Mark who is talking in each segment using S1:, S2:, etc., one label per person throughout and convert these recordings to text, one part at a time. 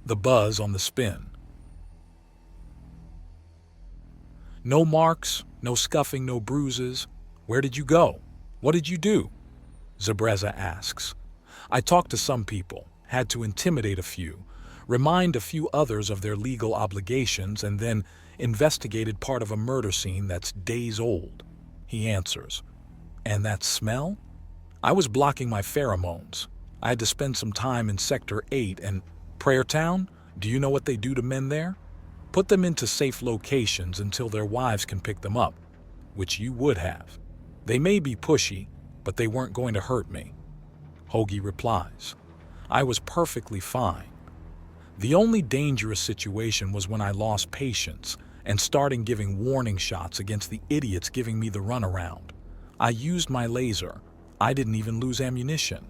S1: The buzz on the spin. No marks, no scuffing, no bruises. Where did you go? What did you do? Zabreza asks. I talked to some people, had to intimidate a few, remind a few others of their legal obligations, and then investigated part of a murder scene that's days old. He answers. And that smell? I was blocking my pheromones. I had to spend some time in Sector 8 and Prayer Town. Do you know what they do to men there? Put them into safe locations until their wives can pick them up, which you would have. They may be pushy, but they weren't going to hurt me. Hoagie replies. I was perfectly fine. The only dangerous situation was when I lost patience and started giving warning shots against the idiots giving me the runaround. I used my laser. I didn't even lose ammunition.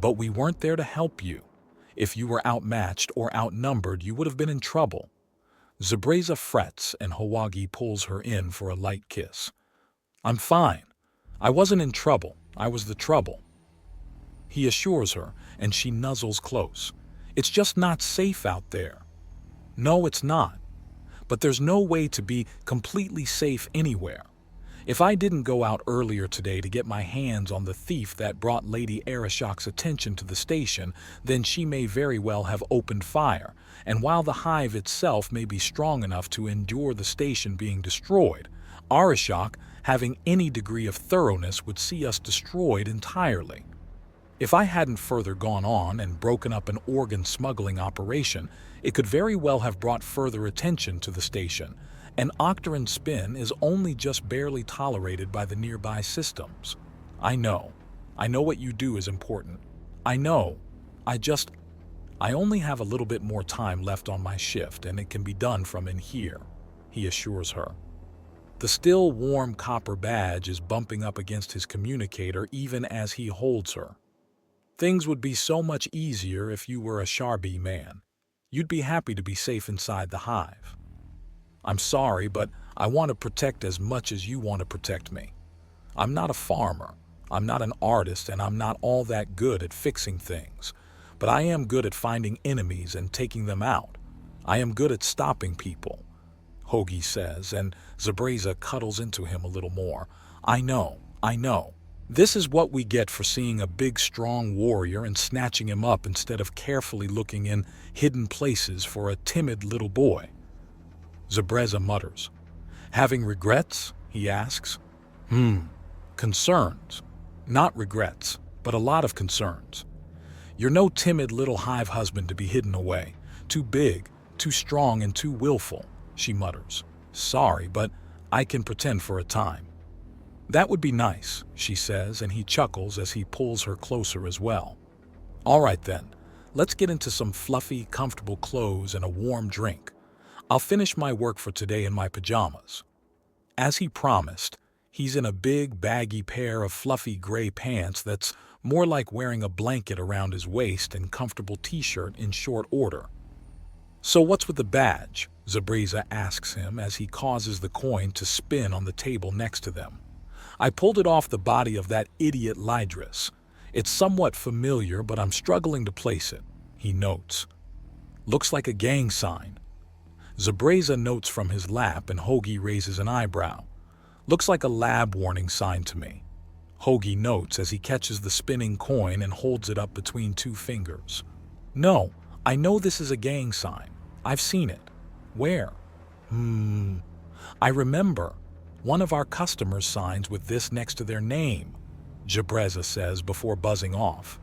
S1: But we weren't there to help you. If you were outmatched or outnumbered, you would have been in trouble. Zabreza frets and Hawagi pulls her in for a light kiss. I'm fine. I wasn't in trouble. I was the trouble. He assures her, and she nuzzles close. It's just not safe out there. No, it's not. But there's no way to be completely safe anywhere. If I didn't go out earlier today to get my hands on the thief that brought Lady Arishok's attention to the station, then she may very well have opened fire, and while the hive itself may be strong enough to endure the station being destroyed, Arishok, having any degree of thoroughness, would see us destroyed entirely. If I hadn't further gone on and broken up an organ smuggling operation, it could very well have brought further attention to the station. An octarine spin is only just barely tolerated by the nearby systems. I know what you do is important. I know. I only have a little bit more time left on my shift, and it can be done from in here, he assures her. The still warm copper badge is bumping up against his communicator even as he holds her. Things would be so much easier if you were a Sharbi man. You'd be happy to be safe inside the hive. I'm sorry, but I want to protect as much as you want to protect me. I'm not a farmer, I'm not an artist, and I'm not all that good at fixing things. But I am good at finding enemies and taking them out. I am good at stopping people, Hoagie says, and Zabreza cuddles into him a little more. I know. This is what we get for seeing a big, strong warrior and snatching him up instead of carefully looking in hidden places for a timid little boy. Zabreza mutters. Having regrets? He asks. Concerns. Not regrets, but a lot of concerns. You're no timid little hive husband to be hidden away. Too big, too strong, and too willful, she mutters. Sorry, but I can pretend for a time. That would be nice, she says, and he chuckles as he pulls her closer as well. All right then, let's get into some fluffy, comfortable clothes and a warm drink. I'll finish my work for today in my pajamas. As he promised, he's in a big, baggy pair of fluffy gray pants that's more like wearing a blanket around his waist and comfortable t-shirt in short order. So what's with the badge? Zabreza asks him as he causes the coin to spin on the table next to them. I pulled it off the body of that idiot Lydris. It's somewhat familiar, but I'm struggling to place it, he notes. Looks like a gang sign. Zabreza notes from his lap, and Hoagie raises an eyebrow. Looks like a lab warning sign to me. Hoagie notes as he catches the spinning coin and holds it up between two fingers. No, I know this is a gang sign. I've seen it. Where? I remember. One of our customers signs with this next to their name, Zabreza says before buzzing off.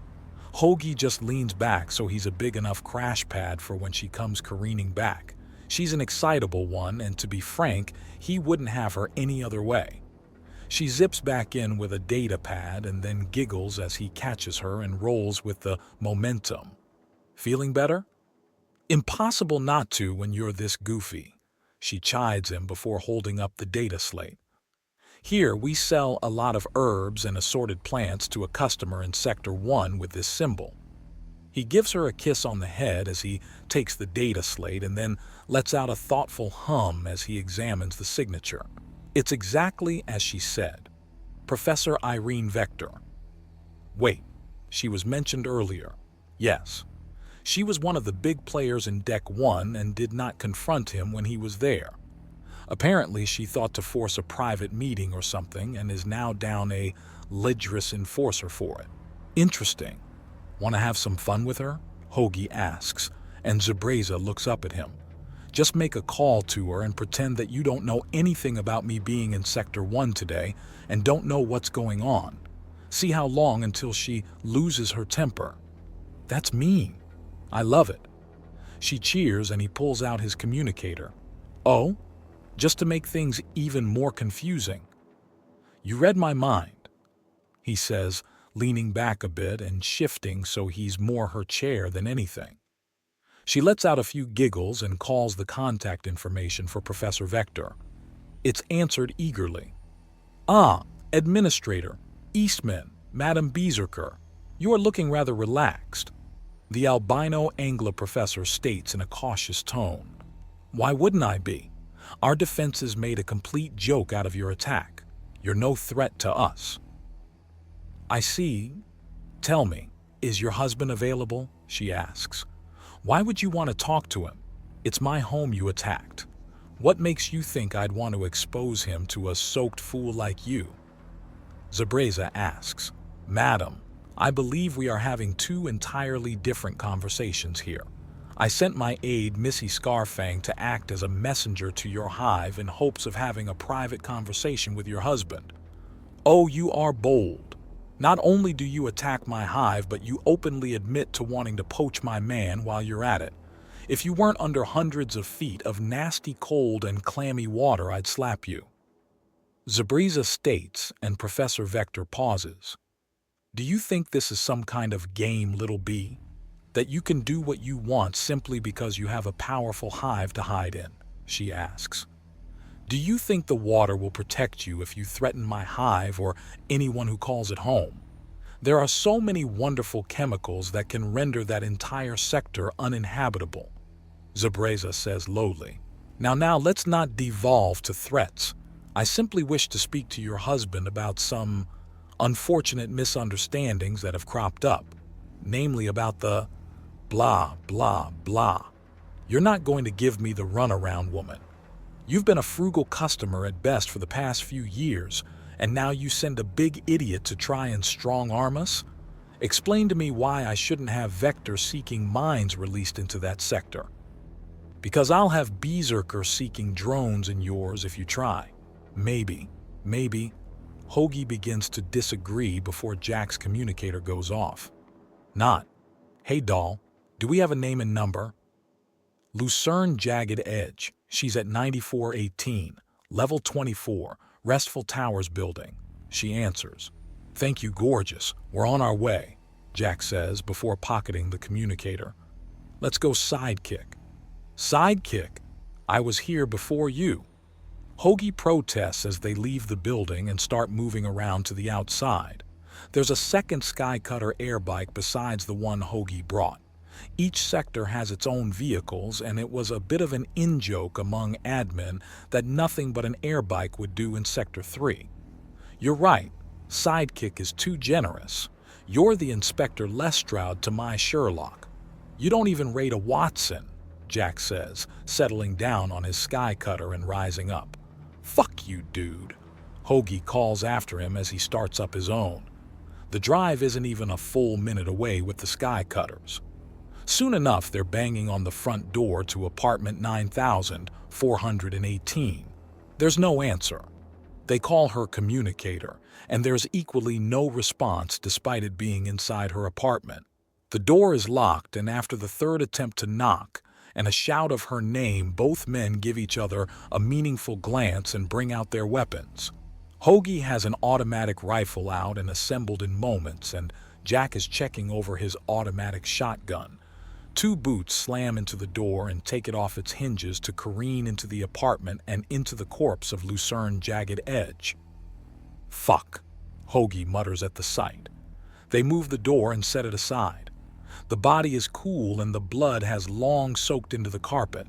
S1: Hoagie just leans back so he's a big enough crash pad for when she comes careening back. She's an excitable one, and to be frank, he wouldn't have her any other way. She zips back in with a data pad and then giggles as he catches her and rolls with the momentum. Feeling better? Impossible not to when you're this goofy, she chides him before holding up the data slate. Here we sell a lot of herbs and assorted plants to a customer in Sector 1 with this symbol. He gives her a kiss on the head as he takes the data slate and then lets out a thoughtful hum as he examines the signature. It's exactly as she said. Professor Irene Vector. Wait, she was mentioned earlier. Yes. She was one of the big players in Deck 1 and did not confront him when he was there. Apparently, she thought to force a private meeting or something and is now down a Lidris enforcer for it. Interesting. Want to have some fun with her? Hoagie asks, and Zabreza looks up at him. Just make a call to her and pretend that you don't know anything about me being in Sector 1 today and don't know what's going on. See how long until she loses her temper. That's mean. I love it. She cheers and he pulls out his communicator. Oh? Just to make things even more confusing. You read my mind, he says, leaning back a bit and shifting so he's more her chair than anything. She lets out a few giggles and calls the contact information for Professor Vector. It's answered eagerly. Ah, Administrator, Eastman, Madame Beezerker, you are looking rather relaxed, the albino Angla professor states in a cautious tone. Why wouldn't I be? Our defenses made a complete joke out of your attack. You're no threat to us. I see. Tell me, is your husband available? She asks. Why would you want to talk to him? It's my home you attacked. What makes you think I'd want to expose him to a soaked fool like you? Zabreza asks. Madam, I believe we are having two entirely different conversations here. I sent my aide, Missy Scarfang, to act as a messenger to your hive in hopes of having a private conversation with your husband. Oh, you are bold. Not only do you attack my hive, but you openly admit to wanting to poach my man while you're at it. If you weren't under hundreds of feet of nasty cold and clammy water, I'd slap you. Zabreza states, and Professor Vector pauses. Do you think this is some kind of game, little bee? That you can do what you want simply because you have a powerful hive to hide in? She asks. Do you think the water will protect you if you threaten my hive or anyone who calls it home? There are so many wonderful chemicals that can render that entire sector uninhabitable, Zabreza says lowly. Now, let's not devolve to threats. I simply wish to speak to your husband about some unfortunate misunderstandings that have cropped up, namely about the blah, blah, blah. You're not going to give me the runaround, woman. You've been a frugal customer at best for the past few years, and now you send a big idiot to try and strong-arm us? Explain to me why I shouldn't have Vector-seeking mines released into that sector. Because I'll have Beezerker-seeking drones in yours if you try. Maybe. Hoagie begins to disagree before Jack's communicator goes off. Not. Hey, doll, do we have a name and number? Lucerne Jagged Edge. She's at 9418, level 24, Restful Towers building. She answers. Thank you, gorgeous. We're on our way, Jack says before pocketing the communicator. Let's go sidekick. Sidekick? I was here before you. Hoagie protests as they leave the building and start moving around to the outside. There's a second Skycutter air bike besides the one Hoagie brought. Each sector has its own vehicles, and it was a bit of an in-joke among admin that nothing but an air bike would do in Sector 3. You're right, sidekick is too generous. You're the Inspector Lestrade to my Sherlock. You don't even rate a Watson, Jack says, settling down on his Skycutter and rising up. Fuck you, dude, Hoagie calls after him as he starts up his own. The drive isn't even a full minute away with the Skycutters. Soon enough, they're banging on the front door to apartment 9418. There's no answer. They call her communicator, and there's equally no response despite it being inside her apartment. The door is locked, and after the third attempt to knock and a shout of her name, both men give each other a meaningful glance and bring out their weapons. Hoagie has an automatic rifle out and assembled in moments, and Jack is checking over his automatic shotgun. Two boots slam into the door and take it off its hinges to careen into the apartment and into the corpse of Lucerne Jagged Edge. Fuck, Hoagie mutters at the sight. They move the door and set it aside. The body is cool and the blood has long soaked into the carpet.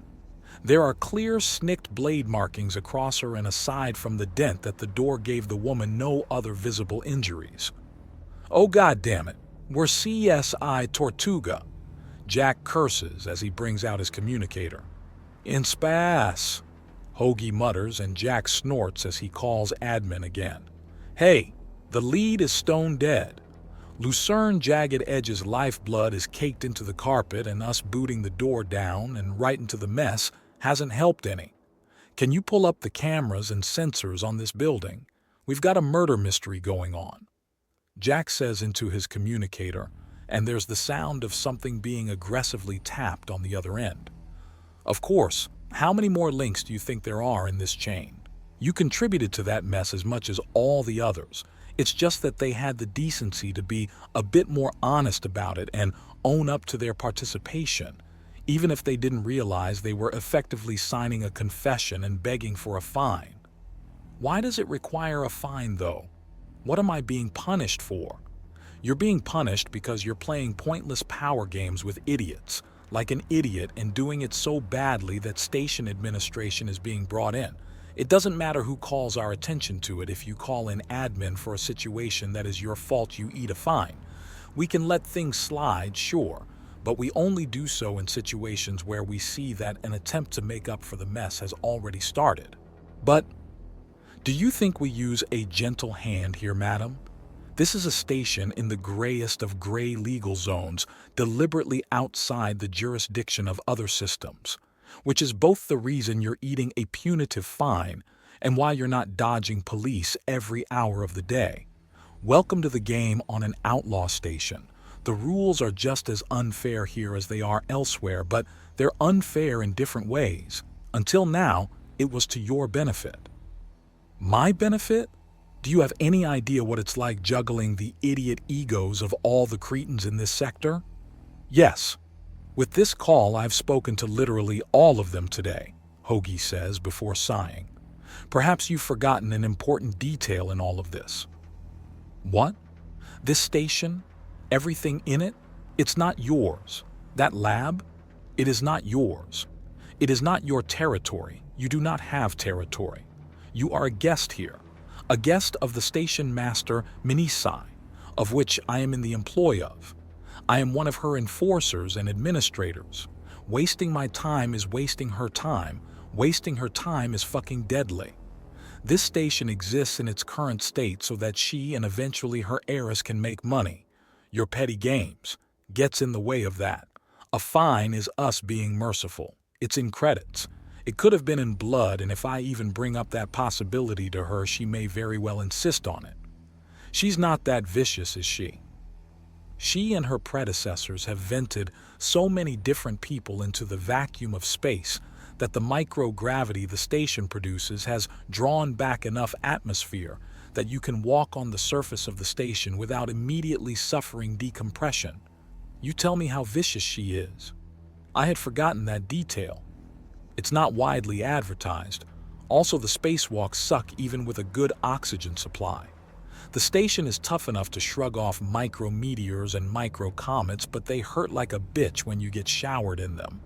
S1: There are clear snicked blade markings across her, and aside from the dent that the door gave the woman no other visible injuries. Oh, God damn it, we're CSI Tortuga. Jack curses as he brings out his communicator. In space, Hoagie mutters and Jack snorts as he calls admin again. Hey, the lead is stone dead. Lucerne Jagged Edge's lifeblood is caked into the carpet, and us booting the door down and right into the mess hasn't helped any. Can you pull up the cameras and sensors on this building? We've got a murder mystery going on. Jack says into his communicator, and there's the sound of something being aggressively tapped on the other end. Of course, how many more links do you think there are in this chain? You contributed to that mess as much as all the others. It's just that they had the decency to be a bit more honest about it and own up to their participation, even if they didn't realize they were effectively signing a confession and begging for a fine. Why does it require a fine, though? What am I being punished for? You're being punished because you're playing pointless power games with idiots, like an idiot, and doing it so badly that station administration is being brought in. It doesn't matter who calls our attention to it. If you call in admin for a situation that is your fault, you eat a fine. We can let things slide, sure, but we only do so in situations where we see that an attempt to make up for the mess has already started. But do you think we use a gentle hand here, madam? This is a station in the grayest of gray legal zones, deliberately outside the jurisdiction of other systems, which is both the reason you're eating a punitive fine and why you're not dodging police every hour of the day. Welcome to the game on an outlaw station. The rules are just as unfair here as they are elsewhere, but they're unfair in different ways. Until now, it was to your benefit. My benefit? Do you have any idea what it's like juggling the idiot egos of all the cretins in this sector? Yes. With this call, I've spoken to literally all of them today, Hoagie says before sighing. Perhaps you've forgotten an important detail in all of this. What? This station? Everything in it? It's not yours. That lab? It is not yours. It is not your territory. You do not have territory. You are a guest here. A guest of the station master Minisai, of which I am in the employ of. I am one of her enforcers and administrators. Wasting my time is wasting her time. Wasting her time is fucking deadly. This station exists in its current state so that she and eventually her heiress can make money. Your petty games gets in the way of that. A fine is us being merciful. It's in credits. It could have been in blood, and if I even bring up that possibility to her, she may very well insist on it. She's not that vicious, is she? She and her predecessors have vented so many different people into the vacuum of space that the microgravity the station produces has drawn back enough atmosphere that you can walk on the surface of the station without immediately suffering decompression. You tell me how vicious she is. I had forgotten that detail. It's not widely advertised. Also, the spacewalks suck even with a good oxygen supply. The station is tough enough to shrug off micrometeors and microcomets, but they hurt like a bitch when you get showered in them.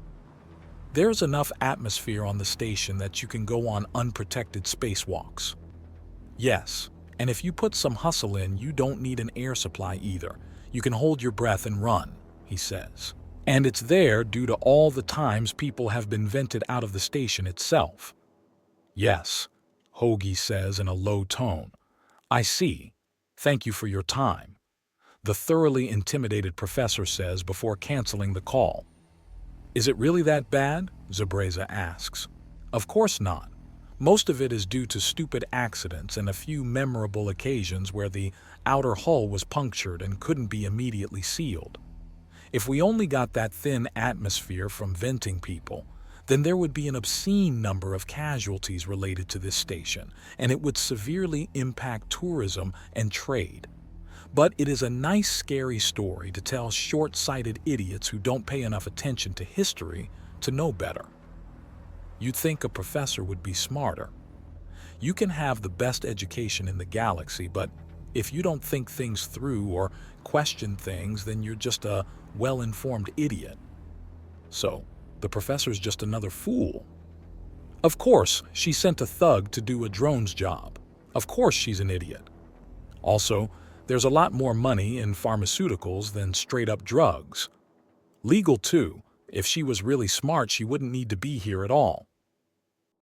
S1: There's enough atmosphere on the station that you can go on unprotected spacewalks. Yes, and if you put some hustle in, you don't need an air supply either. You can hold your breath and run, he says. And it's there due to all the times people have been vented out of the station itself. Yes, Hoagie says in a low tone. I see. Thank you for your time. The thoroughly intimidated professor says before canceling the call. Is it really that bad? Zabreza asks. Of course not. Most of it is due to stupid accidents and a few memorable occasions where the outer hull was punctured and couldn't be immediately sealed. If we only got that thin atmosphere from venting people, then there would be an obscene number of casualties related to this station, and it would severely impact tourism and trade. But it is a nice, scary story to tell short-sighted idiots who don't pay enough attention to history to know better. You'd think a professor would be smarter. You can have the best education in the galaxy, but if you don't think things through or question things, then you're just a well-informed idiot. So, the professor's just another fool. Of course, she sent a thug to do a drone's job. Of course she's an idiot. Also, there's a lot more money in pharmaceuticals than straight-up drugs. Legal too. If she was really smart, she wouldn't need to be here at all.